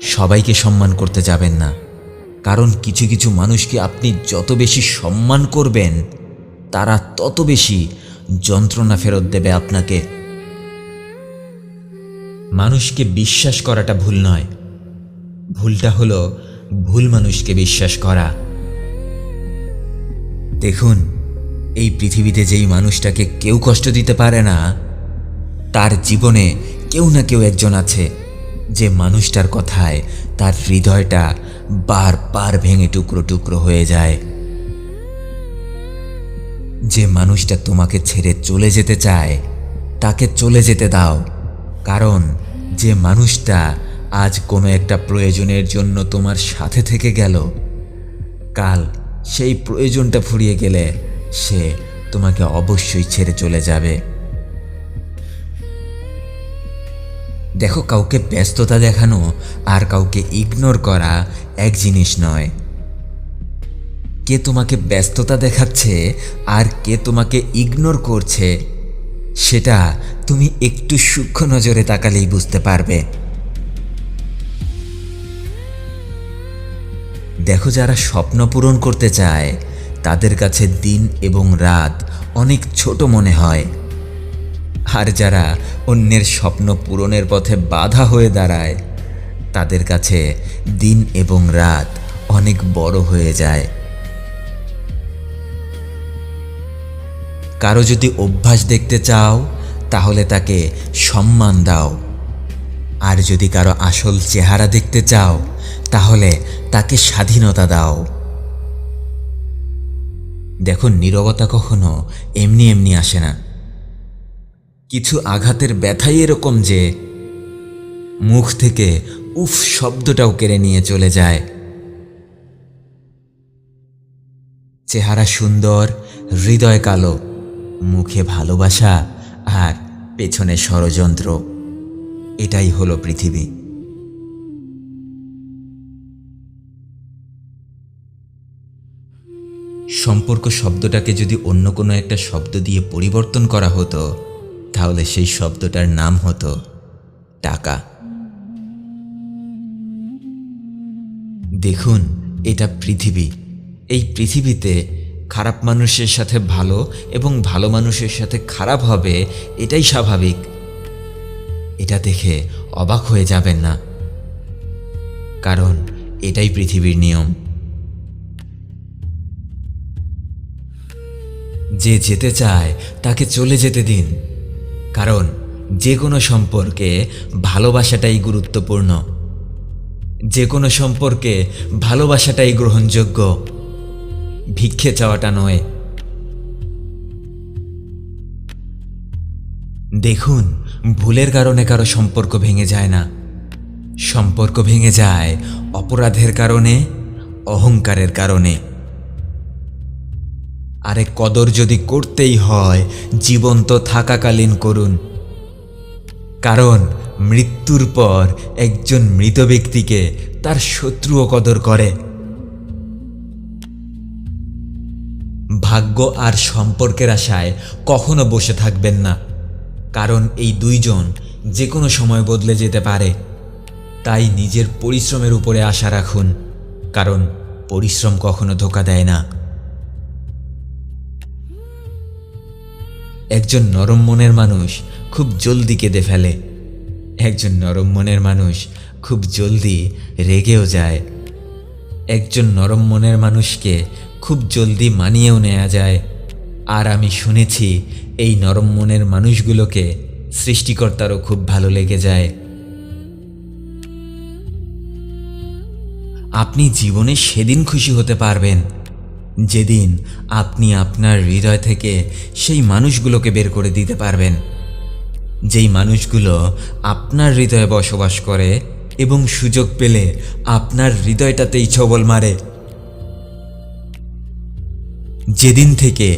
সবাইকে সম্মান করতে যাবেন না, কারণ কিছু কিছু মানুষকে আপনি যত বেশি সম্মান করবেন তারা তত বেশি যন্ত্রণা ফেরত দেবে আপনাকে। মানুষকে বিশ্বাস করাটা ভুল নয়, ভুলটা হলো ভুল মানুষকে বিশ্বাস করা। দেখুন, এই পৃথিবীতে যেই মানুষটাকে কেউ কষ্ট দিতে পারে না, তার জীবনে কেউ না কেউ একজন আছে যে মানুষটার কথায় তার হৃদয়টা বারবার ভেঙে টুকরো টুকরো হয়ে যায়। যে মানুষটা তোমাকে ছেড়ে চলে যেতে চায় তাকে চলে যেতে দাও, কারণ যে মানুষটা আজ কোনো একটা প্রয়োজনের জন্য তোমার সাথে থেকে গেল, কাল সেই প্রয়োজনটা ফুরিয়ে গেলে সে তোমাকে অবশ্যই ছেড়ে চলে যাবে। দেখো, কাউকে ব্যস্ততা দেখানো আর কাউকে ইগনোর করা এক জিনিস নয়। কে তোমাকে ব্যস্ততা দেখাচ্ছে আর কে তোমাকে ইগনোর করছে সেটা তুমি একটু সূক্ষ্ম নজরে তাকালেই বুঝতে পারবে। দেখো, যারা স্বপ্ন পূরণ করতে চায় তাদের কাছে দিন এবং রাত অনেক ছোট মনে হয়, আর যারা অন্যের স্বপ্ন পূরণের পথে বাধা হয়ে দাঁড়ায় তাদের কাছে দিন এবং রাত অনেক বড় হয়ে যায়। কারো যদি অভ্যাস দেখতে চাও তাহলে তাকে সম্মান দাও, আর যদি কারো আসল চেহারা দেখতে চাও তাহলে তাকে স্বাধীনতা দাও। দেখো, নীরবতা কখনো এমনি এমনি আসে না। কিছু আঘাতের ব্যথাই এরকম যে মুখ থেকে উফ শব্দটাও কেড়ে নিয়ে চলে যায়। চেহারা সুন্দর, হৃদয় কালো, মুখে ভালোবাসা আর পেছনে ষড়যন্ত্র, এটাই হলো পৃথিবী। সম্পর্ক শব্দটাকে যদি অন্য কোনো একটা শব্দ দিয়ে পরিবর্তন করা হতো তাহলে সেই শব্দটার নাম হতো টাকা। দেখুন, এটা পৃথিবী। এই পৃথিবীতে খারাপ মানুষের সাথে ভালো এবং ভালো মানুষের সাথে খারাপ হবে, এটাই স্বাভাবিক। এটা দেখে অবাক হয়ে যাবেন না, কারণ এটাই পৃথিবীর নিয়ম। যে যেতে চায় তাকে চলে যেতে দিন, কারণ যে কোনো সম্পর্কে ভালোবাসাটাই গুরুত্বপূর্ণ, যে কোনো সম্পর্কে ভালোবাসাটাই গ্রহণযোগ্য, ভিক্ষে চাওয়াটা নয়। দেখুন, ভুলের কারণে কারো সম্পর্ক ভেঙে যায় না, সম্পর্ক ভেঙে যায় অপরাধের কারণে, অহংকারের কারণে। আরে কদর যদি করতেই হয় জীবন্ত থাকাকালীন করুন, কারণ মৃত্যুর পর একজন মৃত ব্যক্তিকে তার শত্রুও কদর করে। ভাগ্য আর সম্পর্কের আশায় কখনো বসে থাকবেন না, কারণ এই দুইজন যে কোনো সময় বদলে যেতে পারে। তাই নিজের পরিশ্রমের উপরে আশা রাখুন, কারণ পরিশ্রম কখনো ধোঁকা দেয় না। একজন নরম মনের মানুষ খুব জলদি কেঁদে ফেলে, একজন নরম মনের মানুষ খুব জলদি রেগেও যায়, একজন নরম মনের মানুষকে খুব জলদি মানিয়েও নেওয়া যায়। আর আমি শুনেছি এই নরম মনের মানুষগুলোকে সৃষ্টিকর্তারও খুব ভালো লেগে যায়। আপনি জীবনে সেদিন খুশি হতে পারবেন যেদিন আপনি আপনার হৃদয় থেকে সেই মানুষগুলোকে বের করে দিতে পারবেন, যেই মানুষগুলো আপনার হৃদয়ে বসবাস করে এবং সুযোগ পেলে আপনার হৃদয়টাতেই ছবল মারে। যেদিন থেকে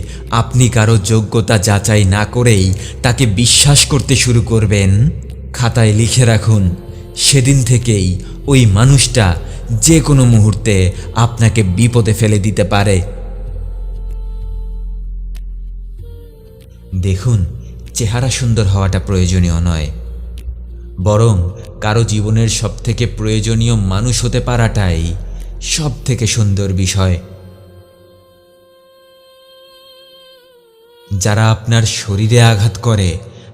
আপনি কারো যোগ্যতা যাচাই না করেই তাকে বিশ্বাস করতে শুরু করবেন, খাতায় লিখে রাখুন, সেদিন থেকেই ওই মানুষটা যে কোনো মুহূর্তে আপনাকে বিপদে ফেলে দিতে পারে। দেখুন, চেহারা সুন্দর হওয়াটা প্রয়োজনীয় নয়, বরং কারো জীবনের সবথেকে প্রয়োজনীয় মানুষ হতে পারাটাই সবথেকে সুন্দর বিষয়। যারা আপনার শরীরে আঘাত করে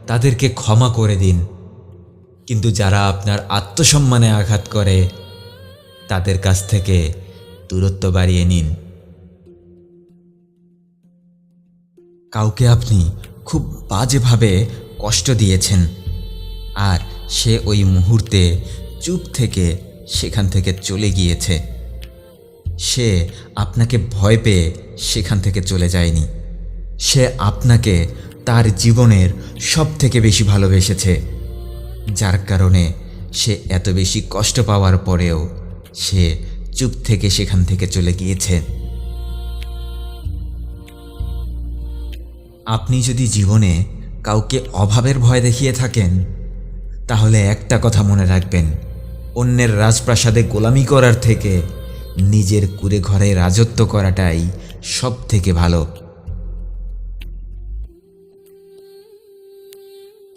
তাদেরকে ক্ষমা করে দিন, কিন্তু যারা আপনার আত্মসম্মানে আঘাত করে তাদের কাছ থেকে দূরত্ব বাড়িয়ে নিন। কাউকে আপনি খুব বাজেভাবে কষ্ট দিয়েছেন, আর সে ওই মুহূর্তে চুপ থেকে সেখান থেকে চলে গিয়েছে। সে আপনাকে ভয় পেয়ে সেখান থেকে চলে যায়নি। সে আপনাকে তার জীবনের সবথেকে বেশি ভালোবেসেছে, যার কারণে সে এত বেশি কষ্ট পাওয়ার পরেও সে চুপ থেকে সেখান থেকে চলে গিয়েছে। আপনি যদি জীবনে কাউকে অভাবের ভয় দেখিয়ে থাকেন, তাহলে একটা কথা মনে রাখবেন, অন্যের রাজপ্রাসাদে গোলামি করার থেকে নিজের কুঁড়ে ঘরে রাজত্ব করাটাই সব থেকে ভালো।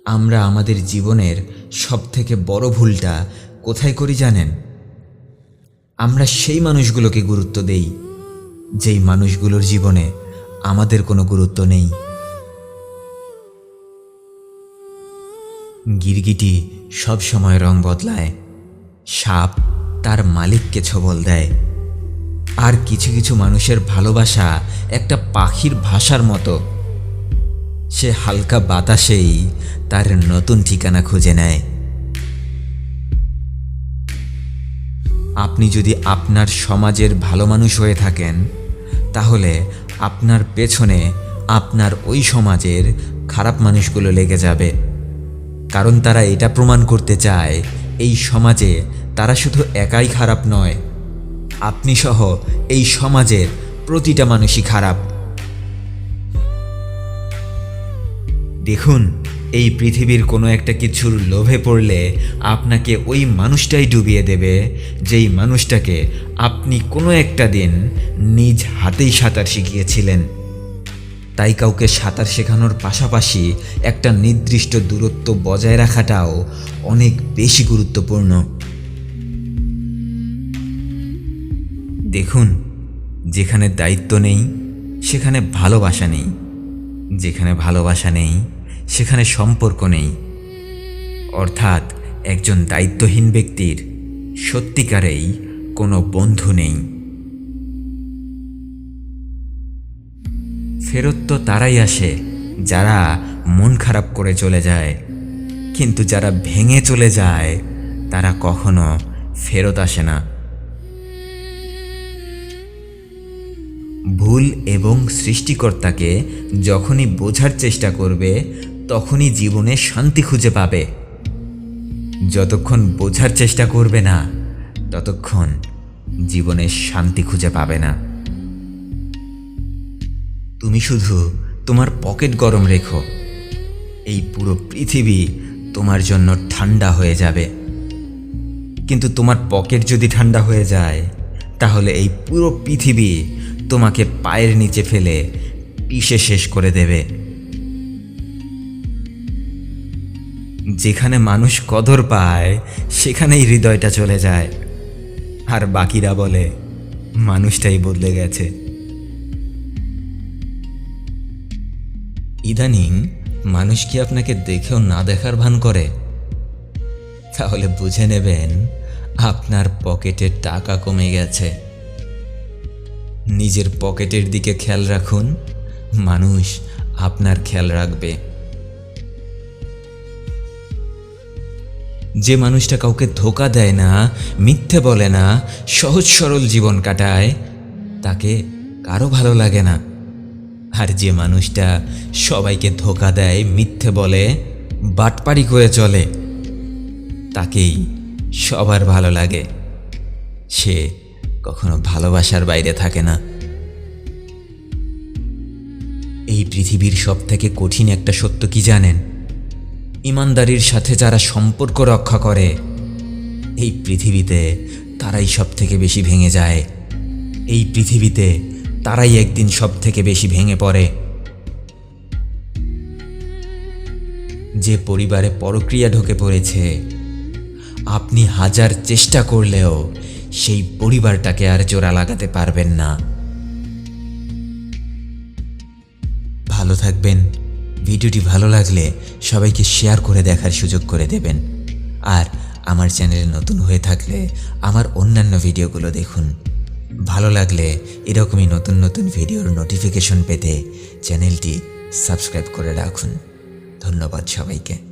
আমরা আমাদের জীবনের সবথেকে বড় ভুলটা কোথায় করি জানেন? আমরা সেই মানুষগুলোকে গুরুত্ব দেই যেই মানুষগুলোর জীবনে আমাদের কোনো গুরুত্ব নেই। গিরগিটি সব সময় রং বদলায়, সাপ তার মালিককে ছোবল দেয়, আর কিছু কিছু মানুষের ভালোবাসা একটা পাখির ভাষার মতো। সে হালকা বাতাসেই তার নতুন ঠিকানা খুঁজে নেয়। আপনি যদি আপনার সমাজের ভালো মানুষ হয়ে থাকেন, তাহলে আপনার পেছনে আপনার ওই সমাজের খারাপ মানুষগুলো লেগে যাবে, কারণ তারা এটা প্রমাণ করতে চায় এই সমাজে তারা শুধু একাই খারাপ নয়, আপনি সহ এই সমাজের প্রতিটা মানুষই খারাপ। দেখুন, এই পৃথিবীর কোনো একটা কিছুর লোভে পড়লে আপনাকে ওই মানুষটাই ডুবিয়ে দেবে যেই মানুষটাকে আপনি কোনো একটা দিন নিজ হাতেই সাঁতার শিখিয়েছিলেন। তাই কাউকে সাঁতার শেখানোর পাশাপাশি একটা নির্দিষ্ট দূরত্ব বজায় রাখাটাও অনেক বেশি গুরুত্বপূর্ণ। দেখুন, যেখানে দায়িত্ব নেই সেখানে ভালোবাসা নেই, যেখানে ভালোবাসা নেই সেখানে সম্পর্ক নেই। অর্থাৎ একজন দায়িত্বহীন ব্যক্তির সত্যিকারেই কোনো বন্ধু নেই। ফেরত তো তারাই আসে যারা মন খারাপ করে চলে যায়, কিন্তু যারা ভেঙে চলে যায় তারা কখনো ফেরত আসে না। ভুল এবং সৃষ্টিকর্তাকে যখনই বোঝার চেষ্টা করবে, তখনই জীবনে শান্তি খুঁজে পাবে। যতক্ষণ বোঝার চেষ্টা করবে না, ততক্ষণ জীবনে শান্তি খুঁজে পাবে না। তুমি শুধু তোমার পকেট গরম রেখো, এই পুরো পৃথিবী তোমার জন্য ঠান্ডা হয়ে যাবে। কিন্তু তোমার পকেট যদি ঠান্ডা হয়ে যায়, তাহলে এই পুরো পৃথিবী তোমাকে পায়ের নিচে ফেলে পিষে শেষ করে দেবে। যেখানে মানুষ কদর পায় সেখানেই হৃদয়টা চলে যায়, আর বাকিরা বলে মানুষটাই বদলে গেছে। ইদানিং মানুষ কি আপনাকে দেখেও না দেখার ভান করে? তাহলে বুঝে নেবেন আপনার পকেটে টাকা কমে গেছে। নিজের পকেটের দিকে খেয়াল রাখুন, মানুষ আপনার খেয়াল রাখবে। যে মানুষটা কাউকে ধোঁকা দেয় না, মিথ্যে বলে না, সহজ সরল জীবন কাটায়, তাকে কারো ভালো লাগে না। আর যে মানুষটা সবাইকে ধোঁকা দেয়, মিথ্যে বলে, বাটপাড়ি করে চলে, তাকেই সবার ভালো লাগে। সে কখনো ভালোবাসার বাইরে থাকে না। এই পৃথিবীর সবথেকে কঠিন একটা সত্য কি জানেন? ইমানদারির সাথে যারা সম্পর্ক রক্ষা করে, এই পৃথিবীতে তারাই সবথেকে বেশি ভেঙে যায়। এই পৃথিবীতে তারাই একদিন সবথেকে বেশি ভেঙে পড়ে। যে পরিবারে পরক্রিয়া ঢুকে পড়েছে, আপনি হাজার চেষ্টা করলেও সেই পরিবারটাকে আর জোড়া লাগাতে পারবেন না। ভালো থাকবেন। ভিডিওটি ভালো লাগলে সবাইকে শেয়ার করে দেখার সুযোগ করে দেবেন। আর আমার চ্যানেলে নতুন হয়ে থাকলে আমার অন্যান্য ভিডিওগুলো দেখুন। ভালো লাগলে এরকমই নতুন নতুন ভিডিওর নোটিফিকেশন পেতে চ্যানেলটি সাবস্ক্রাইব করে রাখুন। ধন্যবাদ সবাইকে।